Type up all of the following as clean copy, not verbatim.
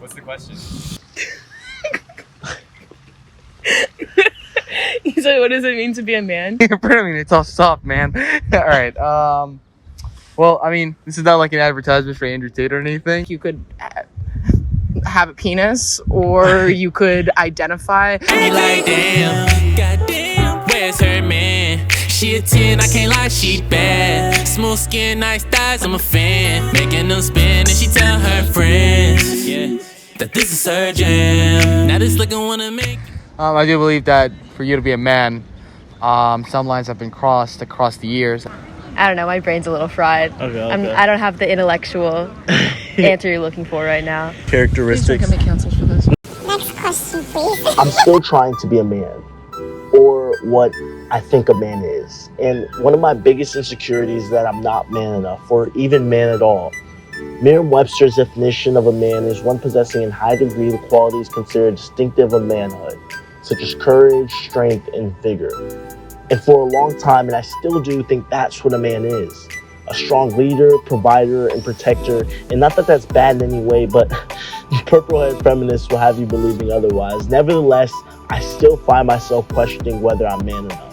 What's the question? So what does it mean to be a man? I mean, it's all soft, man. All right. Well, I mean, this is not like an advertisement for Andrew Tate or anything. You could have a penis, or you could identify. Be like, damn, goddamn, where's her man? She a 10, I can't lie, she bad. Smooth skin, nice thighs, I'm a fan. Making them spin, and she tell her friends, yeah, that this is her jam. Now this looking wanna make. I do believe that for you to be a man, some lines have been crossed across the years. I don't know, my brain's a little fried. Okay. I don't have the intellectual answer you're looking for right now. Characteristics. Canceled for this. Next question, please. I'm still trying to be a man, or what I think a man is. And one of my biggest insecurities is that I'm not man enough, or even man at all. Merriam-Webster's definition of a man is one possessing in high degree the qualities considered distinctive of manhood, such as courage, strength, and vigor. And for a long time, and I still do think that's what a man is. A strong leader, provider, and protector. And not that that's bad in any way, but purple-haired feminists will have you believing otherwise. Nevertheless, I still find myself questioning whether I'm man enough.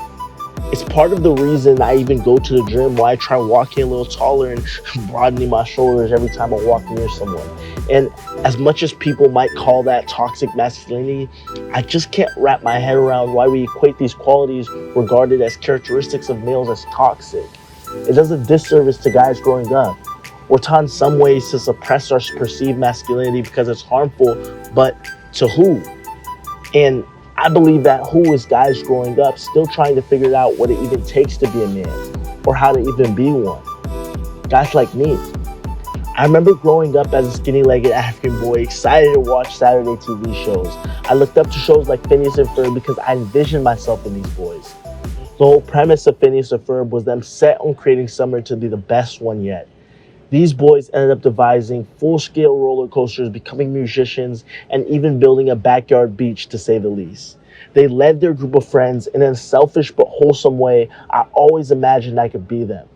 It's part of the reason I even go to the gym, why I try walking a little taller and broadening my shoulders every time I walk near someone. And as much as people might call that toxic masculinity, I just can't wrap my head around why we equate these qualities regarded as characteristics of males as toxic. It does a disservice to guys growing up. We're taught in some ways to suppress our perceived masculinity because it's harmful, but to who? And I believe that who is guys growing up still trying to figure out what it even takes to be a man, or how to even be one. Guys like me. I remember growing up as a skinny-legged African boy, excited to watch Saturday TV shows. I looked up to shows like Phineas and Ferb because I envisioned myself in these boys. The whole premise of Phineas and Ferb was them set on creating Summer to be the best one yet. These boys ended up devising full-scale roller coasters, becoming musicians, and even building a backyard beach, to say the least. They led their group of friends, and in a selfish but wholesome way, I always imagined I could be them,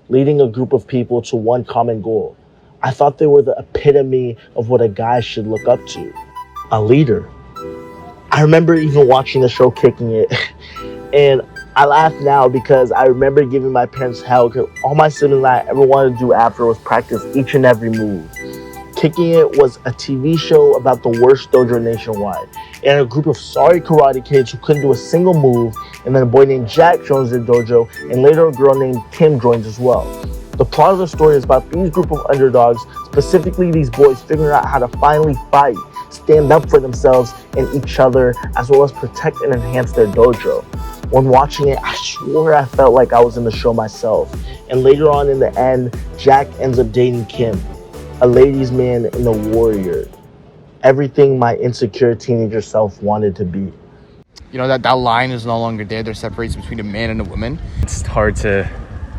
leading a group of people to one common goal. I thought they were the epitome of what a guy should look up to, a leader. I remember even watching the show Kicking It, and I laugh now because I remember giving my parents hell because all my siblings and I ever wanted to do after was practice each and every move. Kicking It was a TV show about the worst dojo nationwide, and a group of sorry karate kids who couldn't do a single move, and then a boy named Jack joins the dojo, and later a girl named Kim joins as well. The plot of the story is about these group of underdogs, specifically these boys figuring out how to finally fight, stand up for themselves and each other, as well as protect and enhance their dojo. When watching it, I swore I felt like I was in the show myself. And later on in the end, Jack ends up dating Kim, a ladies' man and a warrior. Everything my insecure teenager self wanted to be. You know, that line is no longer there. There's separation between a man and a woman. It's hard to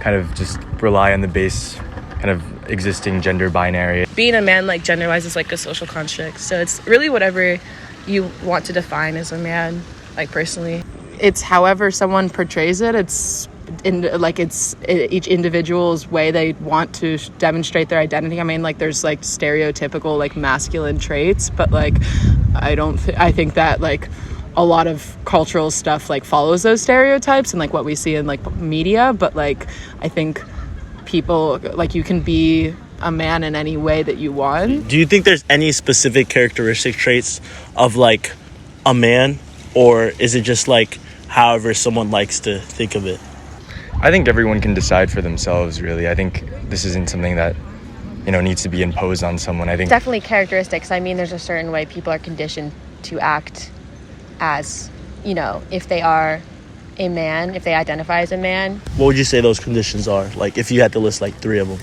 kind of just rely on the base kind of existing gender binary. Being a man, like, gender-wise, is like a social construct. So it's really whatever you want to define as a man, like, personally. It's however someone portrays it. It's each individual's way they want to demonstrate their identity. I mean, like, there's like stereotypical like masculine traits, but like I think that like a lot of cultural stuff like follows those stereotypes and like what we see in like media. But like I think people, like, you can be a man in any way that you want. Do you think there's any specific characteristic traits of like a man, or is it just like however someone likes to think of it? I think everyone can decide for themselves, really. I think this isn't something that, needs to be imposed on someone. I think Definitely characteristics. I mean, there's a certain way people are conditioned to act as, if they are a man, if they identify as a man. What would you say those conditions are? Like, if you had to list like 3 of them.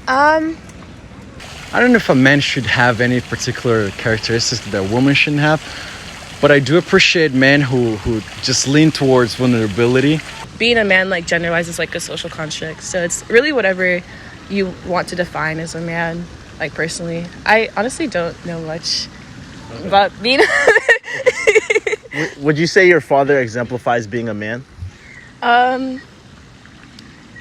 I don't know if a man should have any particular characteristics that a woman shouldn't have, but I do appreciate men who just lean towards vulnerability. Being a man, like, gender-wise, is like a social construct. So it's really whatever you want to define as a man, like, personally. I honestly don't know much about being Would you say your father exemplifies being a man?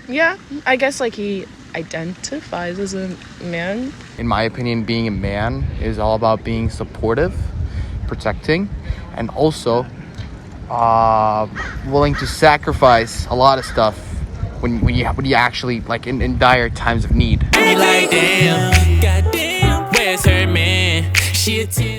Yeah, I guess, like, he identifies as a man. In my opinion, being a man is all about being supportive, protecting, and also willing to sacrifice a lot of stuff when you actually, like, in dire times of need. I be like, damn, goddamn, where's her man? She a 10.